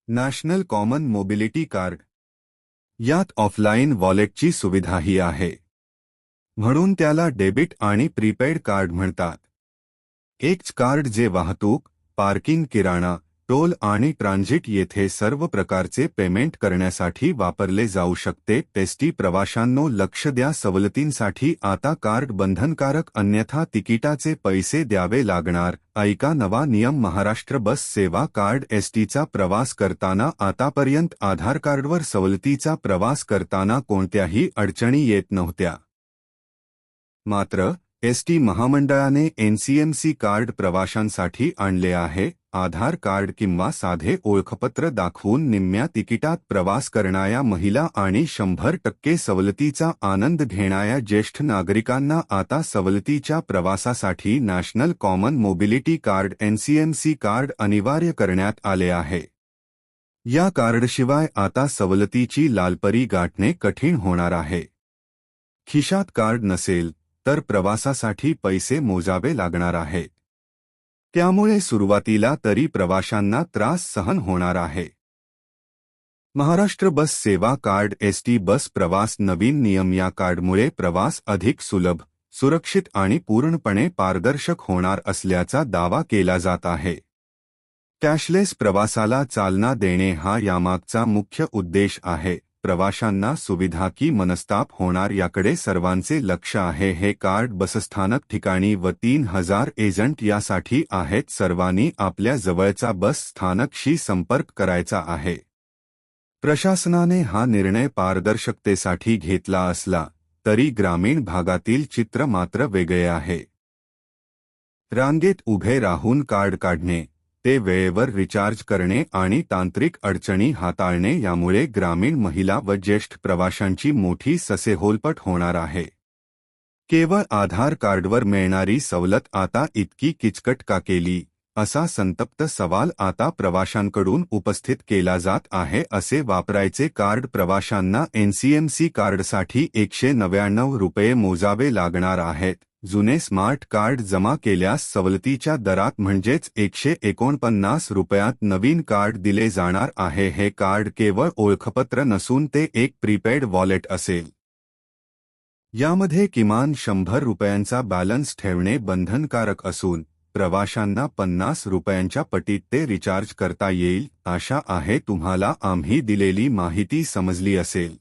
National common mobility card यात offline वॉलेटची सुविधाही आहे, म्हणून त्याला डेबिट आणि प्रीपेड कार्ड म्हणतात. एक कार्ड जे वाहतूक, पार्किंग, किराणा, टोल आणि ट्रान्झिट येथे सर्व प्रकारचे पेमेंट करण्यासाठी वापरले जाऊ शकते. एसटी प्रवाशांनो लक्ष द्या, सवलतींसाठी आता कार्ड बंधनकारक, अन्यथा तिकिटाचे पैसे द्यावे लागणार. ऐका नवा नियम, महाराष्ट्र बस सेवा कार्ड. एसटीचा प्रवास करताना आतापर्यंत आधार कार्डवर सवलतीचा प्रवास करताना कोणत्याही अडचणी येत नव्हत्या. मात्र एसटी महामंडळाने एनसीएमसी कार्ड प्रवाशांसाठी आणले आहे. आधार कार्ड किंवा साधे ओळखपत्र दाखवून निम्म्या तिकिटात प्रवास करणाऱ्या महिला आणि 100% सवलतीचा आनंद घेणाऱ्या ज्येष्ठ नागरिकांना आता सवलतीच्या प्रवासासाठी national common mobility card NCMC card अनिवार्य करण्यात आले आहे. या कार्डशिवाय आता सवलतीची लालपरी गाठणे कठीण होणार आहे. खिशात कार्ड नसेल तर प्रवासासाठी पैसे मोजावे लागणार आहेत. त्यामुळे सुरुवातीला तरी प्रवाशांना त्रास सहन होणार आहे. महाराष्ट्र बस सेवा कार्ड. एसटी बस प्रवास नवीन नियम. या कार्डमुळे प्रवास अधिक सुलभ, सुरक्षित आणि पूर्णपणे पारदर्शक होणार असल्याचा दावा केला जात आहे. कॅशलेस प्रवासाला चालना देणे हा यामागचा मुख्य उद्देश आहे. प्रवाशांना सुविधा की मनस्ताप होणार याकडे सर्वांचे लक्ष आहे. हे कार्ड बसस्थानक ठिकाणी व 3000 एजंट यासाठी आहेत. सर्वांनी आपल्या जवळचा बस स्थानकशी संपर्क करायचा आहे. प्रशासनाने हा निर्णय पारदर्शकतेसाठी घेतला असला तरी ग्रामीण भागातील चित्र मात्र वेगळे आहे. रांगेत उभे राहून कार्ड काढणे, ते वेळेवर रिचार्ज करणे आणि तांत्रिक अडचणी हाताळणे यामुळे ग्रामीण महिला व ज्येष्ठ प्रवाशांची मोठी ससेहोलपट होणार आहे. केवळ आधार कार्डवर मिळणारी सवलत आता इतकी किचकट का केली, असा संतप्त सवाल आता प्रवाशांकडून उपस्थित केला जात आहे. असे वापरायचे कार्ड प्रवाशांना एनसीएमसी कार्डसाठी 199 रुपये मोजावे लागणार आहेत. जुने स्मार्ट कार्ड जमा केल्यास सवलतीच्या दरात म्हणजेच 149 रुपयात नवीन कार्ड दिले जाणार आहे. हे कार्ड केवळ ओळखपत्र नसून ते एक प्रीपेड वॉलेट असेल. यामध्ये किमान 100 रुपयांचा बॅलन्स ठेवणे बंधनकारक असून प्रवाशांना 50 रुपयांच्या पटीत ते रिचार्ज करता येईल. आशा आहे तुम्हाला आम्ही दिलेली माहिती समजली असेल.